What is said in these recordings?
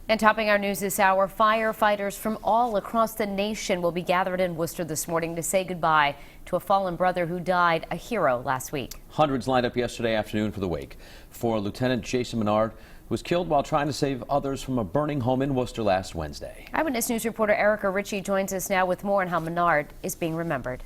And topping our news this hour, firefighters from all across the nation will be gathered in Worcester this morning to say goodbye to a fallen brother who died, a hero, last week. Hundreds lined up yesterday afternoon for the wake for Lieutenant Jason Menard, who was killed while trying to save others from a burning home in Worcester last Wednesday. Eyewitness News reporter Erica Ritchie joins us now with more on how Menard is being remembered.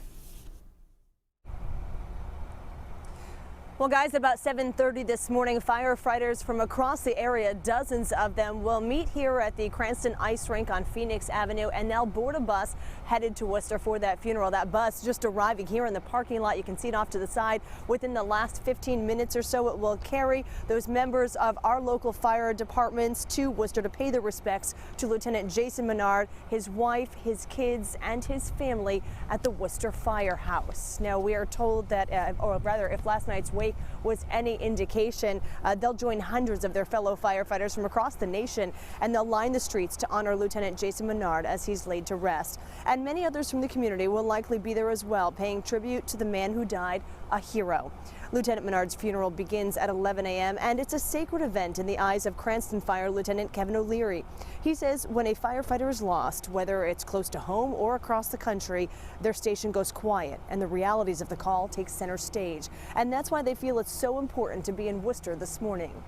Well, guys, about 7:30 this morning, firefighters from across the area, dozens of them, will meet here at the CRANSTON ice rink on Phoenix Avenue, and they'll board a bus headed to Worcester for that funeral. That bus just arriving here in the parking lot. You can see it off to the side. Within the last 15 minutes or so, it will carry those members of our local fire departments to Worcester to pay their respects to Lieutenant Jason Menard, his wife, his kids, and his family at the Worcester Firehouse. Now, we are told that, or rather, if last night's wake was any indication, they'll join hundreds of their fellow firefighters from across the nation, and they'll line the streets to honor Lieutenant Jason Menard as he's laid to rest. And many others from the community will likely be there as well, paying tribute to the man who died, a hero. Lieutenant Menard's funeral begins at 11 a.m. and it's a sacred event in the eyes of Cranston Fire Lieutenant Kevin O'Leary. He says when a firefighter is lost, whether it's close to home or across the country, their station goes quiet and the realities of the call take center stage. And that's why they feel it's so important to be in Worcester this morning.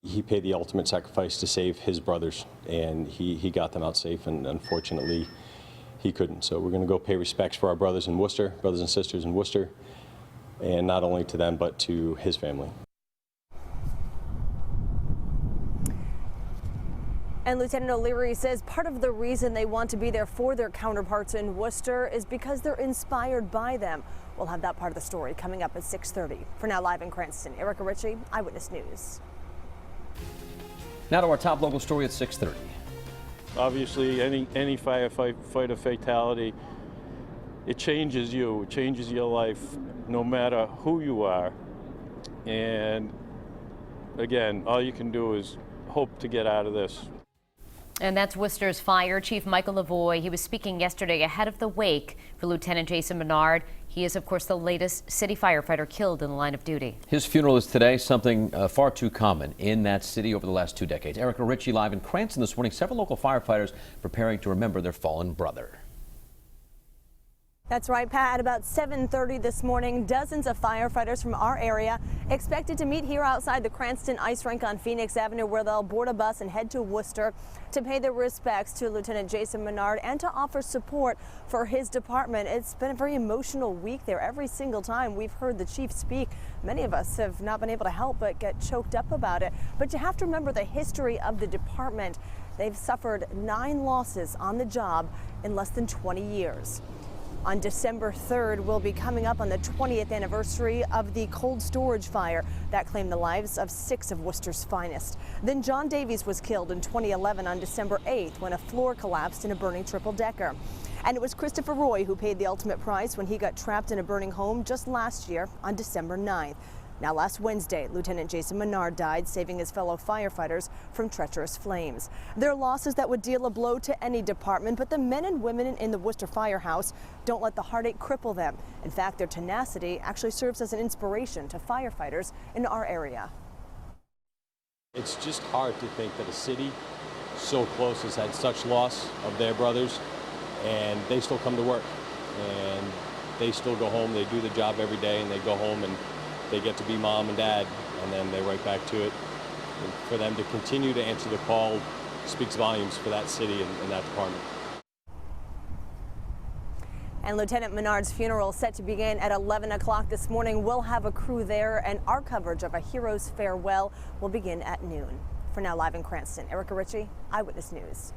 He paid the ultimate sacrifice to save his brothers, and he got them out safe, and unfortunately he couldn't. So we're going to go pay respects for our brothers in Worcester, brothers and sisters in Worcester, and not only to them but to his family. And Lieutenant O'Leary says part of the reason they want to be there for their counterparts in Worcester is because they're inspired by them. We'll have that part of the story coming up at 6:30. For now, live in Cranston, Erica Ritchie, Eyewitness News. Now to our top local story at 6:30. Obviously, any firefighter fatality, it changes you, it changes your life, no matter who you are. And again, all you can do is hope to get out of this. And that's Worcester's Fire Chief Michael Lavoie. He was speaking yesterday ahead of the wake for Lieutenant Jason Menard. He is, of course, the latest city firefighter killed in the line of duty. His funeral is today, something far too common in that city over the last 2 decades. Erica Ritchie live in Cranston this morning. Several local firefighters preparing to remember their fallen brother. That's right, Pat. At about 7:30 this morning, dozens of firefighters from our area expected to meet here outside the Cranston ice rink on Phoenix Avenue, where they'll board a bus and head to Worcester to pay their respects to Lieutenant Jason Menard and to offer support for his department. It's been a very emotional week there. Every single time we've heard the chief speak, many of us have not been able to help but get choked up about it. But you have to remember the history of the department. They've suffered 9 losses on the job in less than 20 years. On December 3rd, we'll be coming up on the 20th anniversary of the cold storage fire that claimed the lives of 6 of Worcester's finest. Then John Davies was killed in 2011 on December 8th when a floor collapsed in a burning triple-decker. And it was Christopher Roy who paid the ultimate price when he got trapped in a burning home just last year on December 9th. Now, last Wednesday, Lieutenant Jason Menard died, saving his fellow firefighters from treacherous flames. There are losses that would deal a blow to any department, but the men and women in the Worcester Firehouse don't let the heartache cripple them. In fact, their tenacity actually serves as an inspiration to firefighters in our area. It's just hard to think that a city so close has had such loss of their brothers, and they still come to work, and they still go home. They do the job every day, and they go home and they get to be mom and dad, and then they're right back to it. And for them to continue to answer the call speaks volumes for that city and that department. And Lieutenant Menard's funeral set to begin at 11 o'clock this morning. We'll have a crew there, and our coverage of a hero's farewell will begin at noon. For now, live in Cranston, Erica Ritchie, Eyewitness News.